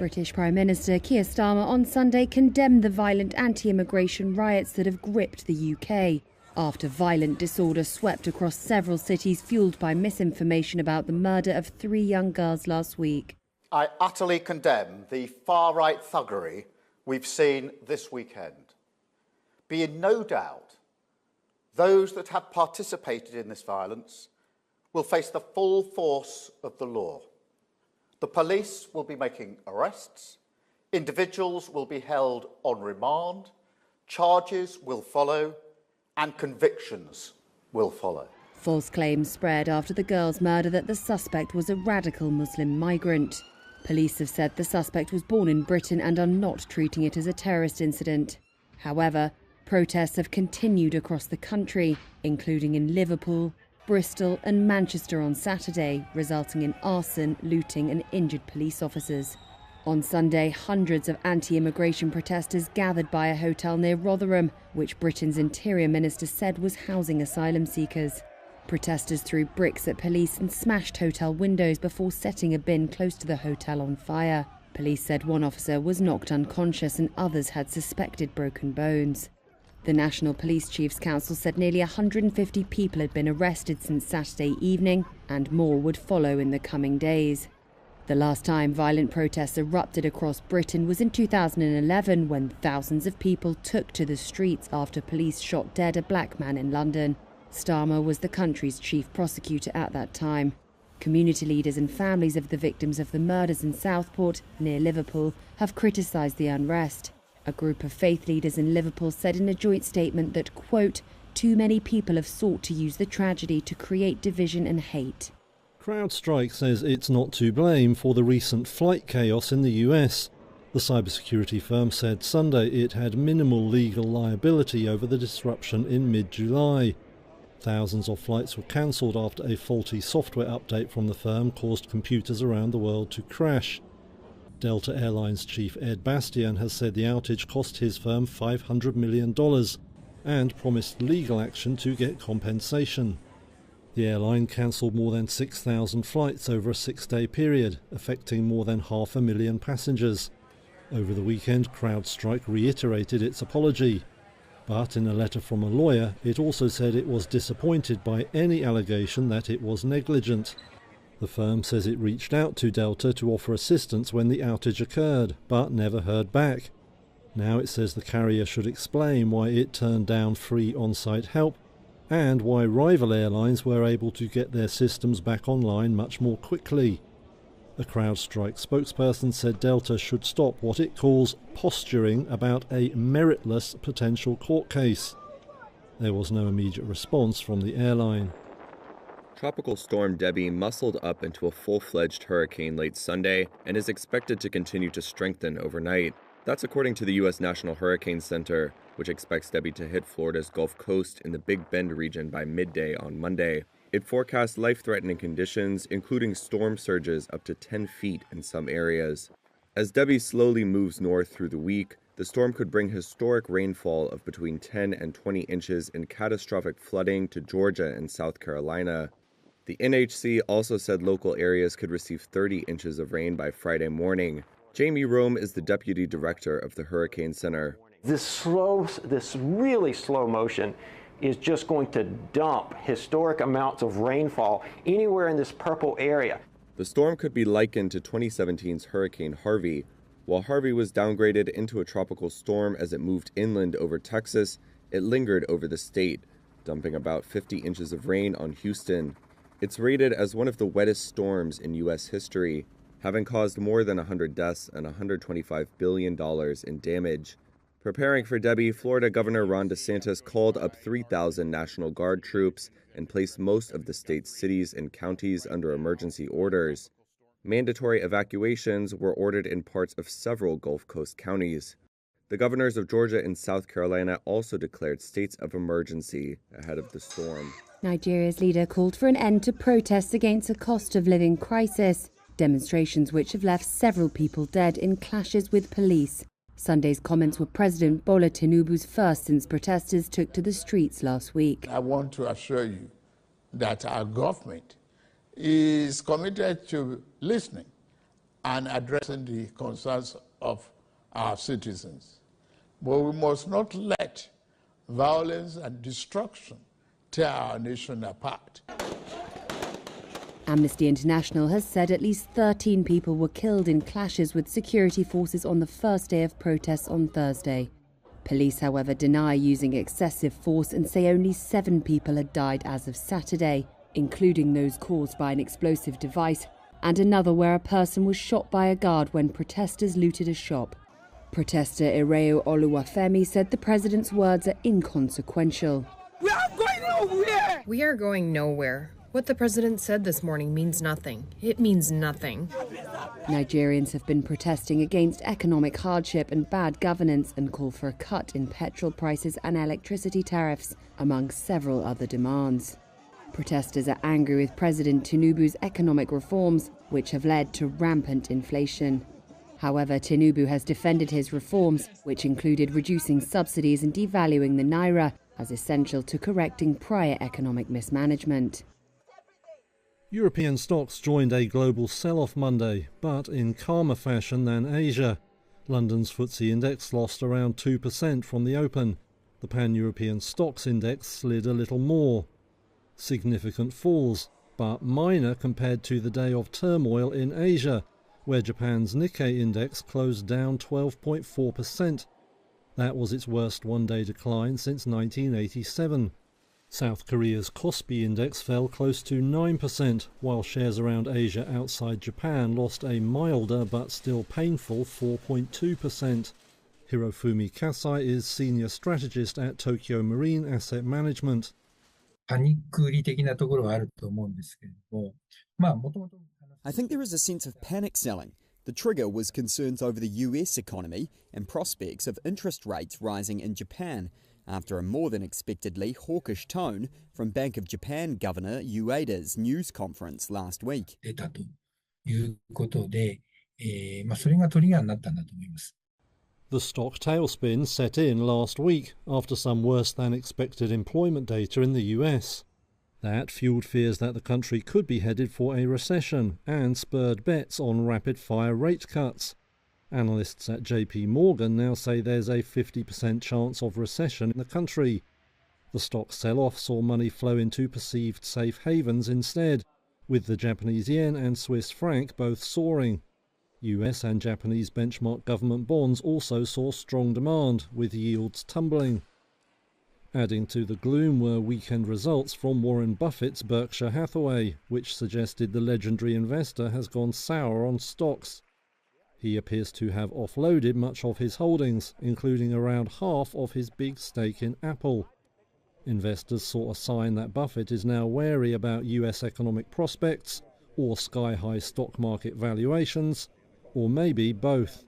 British Prime Minister Keir Starmer on Sunday condemned the violent anti-immigration riots that have gripped the UK after violent disorder swept across several cities fuelled by misinformation about the murder of 3 young girls last week. I utterly condemn the far-right thuggery we've seen this weekend. Be in no doubt, those that have participated in this violence will face the full force of the law. The police will be making arrests, individuals will be held on remand, charges will follow, and convictions will follow. False claims spread after the girl's murder that the suspect was a radical Muslim migrant. Police have said the suspect was born in Britain and are not treating it as a terrorist incident. However, protests have continued across the country, including in Liverpool, Bristol and Manchester on Saturday, resulting in arson, looting and injured police officers. On Sunday, hundreds of anti-immigration protesters gathered by a hotel near Rotherham, which Britain's Interior Minister said was housing asylum seekers. Protesters threw bricks at police and smashed hotel windows before setting a bin close to the hotel on fire. Police said one officer was knocked unconscious and others had suspected broken bones. The National Police Chiefs Council said nearly 150 people had been arrested since Saturday evening and more would follow in the coming days. The last time violent protests erupted across Britain was in 2011 when thousands of people took to the streets after police shot dead a black man in London. Starmer was the country's chief prosecutor at that time. Community leaders and families of the victims of the murders in Southport, near Liverpool, have criticised the unrest. A group of faith leaders in Liverpool said in a joint statement that, quote, "Too many people have sought to use the tragedy to create division and hate." CrowdStrike says it's not to blame for the recent flight chaos in the US. The cybersecurity firm said Sunday it had minimal legal liability over the disruption in mid-July. Thousands of flights were cancelled after a faulty software update from the firm caused computers around the world to crash. Delta Airlines chief Ed Bastian has said the outage cost his firm $500 million and promised legal action to get compensation. The airline cancelled more than 6,000 flights over a 6-day period, affecting more than 500,000 passengers. Over the weekend, CrowdStrike reiterated its apology. But in a letter from a lawyer, it also said it was disappointed by any allegation that it was negligent. The firm says it reached out to Delta to offer assistance when the outage occurred, but never heard back. Now it says the carrier should explain why it turned down free on-site help and why rival airlines were able to get their systems back online much more quickly. A CrowdStrike spokesperson said Delta should stop what it calls posturing about a meritless potential court case. There was no immediate response from the airline. Tropical storm Debbie muscled up into a full-fledged hurricane late Sunday and is expected to continue to strengthen overnight. That's according to the U.S. National Hurricane Center, which expects Debbie to hit Florida's Gulf Coast in the Big Bend region by midday on Monday. It forecasts life-threatening conditions, including storm surges up to 10 feet in some areas. As Debbie slowly moves north through the week, the storm could bring historic rainfall of between 10 and 20 inches and catastrophic flooding to Georgia and South Carolina. The NHC also said local areas could receive 30 inches of rain by Friday morning. Jamie Rome is the deputy director of the Hurricane Center. This really slow motion is just going to dump historic amounts of rainfall anywhere in this purple area. The storm could be likened to 2017's Hurricane Harvey. While Harvey was downgraded into a tropical storm as it moved inland over Texas, it lingered over the state, dumping about 50 inches of rain on Houston. It's rated as one of the wettest storms in U.S. history, having caused more than 100 deaths and $125 billion in damage. Preparing for Debbie, Florida Governor Ron DeSantis called up 3,000 National Guard troops and placed most of the state's cities and counties under emergency orders. Mandatory evacuations were ordered in parts of several Gulf Coast counties. The governors of Georgia and South Carolina also declared states of emergency ahead of the storm. Nigeria's leader called for an end to protests against a cost of living crisis, demonstrations which have left several people dead in clashes with police. Sunday's comments were President Bola Tinubu's first since protesters took to the streets last week. I want to assure you that our government is committed to listening and addressing the concerns of our citizens. But we must not let violence and destruction tear our nation apart. Amnesty International has said at least 13 people were killed in clashes with security forces on the first day of protests on Thursday. Police, however, deny using excessive force and say only 7 people had died as of Saturday, including those caused by an explosive device, and another where a person was shot by a guard when protesters looted a shop. Protester Ireo Oluwafemi said the president's words are inconsequential. We are going nowhere! We are going nowhere. What the president said this morning means nothing. It means nothing. Nigerians have been protesting against economic hardship and bad governance and call for a cut in petrol prices and electricity tariffs, among several other demands. Protesters are angry with President Tinubu's economic reforms, which have led to rampant inflation. However, Tinubu has defended his reforms, which included reducing subsidies and devaluing the naira, as essential to correcting prior economic mismanagement. European stocks joined a global sell-off Monday, but in calmer fashion than Asia. London's FTSE index lost around 2% from the open. The Pan-European Stocks Index slid a little more. Significant falls, but minor compared to the day of turmoil in Asia, where Japan's Nikkei index closed down 12.4%. That was its worst one-day decline since 1987. South Korea's Kospi index fell close to 9%, while shares around Asia outside Japan lost a milder but still painful 4.2%. Hirofumi Kasai is senior strategist at Tokyo Marine Asset Management. I think there is a sense of panic selling. The trigger was concerns over the US economy and prospects of interest rates rising in Japan, after a more than expectedly hawkish tone from Bank of Japan Governor Ueda's news conference last week. The stock tailspin set in last week after some worse than expected employment data in the US. That fueled fears that the country could be headed for a recession and spurred bets on rapid-fire rate cuts. Analysts at JP Morgan now say there's a 50% chance of recession in the country. The stock sell-off saw money flow into perceived safe havens instead, with the Japanese yen and Swiss franc both soaring. US and Japanese benchmark government bonds also saw strong demand, with yields tumbling. Adding to the gloom were weekend results from Warren Buffett's Berkshire Hathaway, which suggested the legendary investor has gone sour on stocks. He appears to have offloaded much of his holdings, including around half of his big stake in Apple. Investors saw a sign that Buffett is now wary about US economic prospects, or sky-high stock market valuations, or maybe both.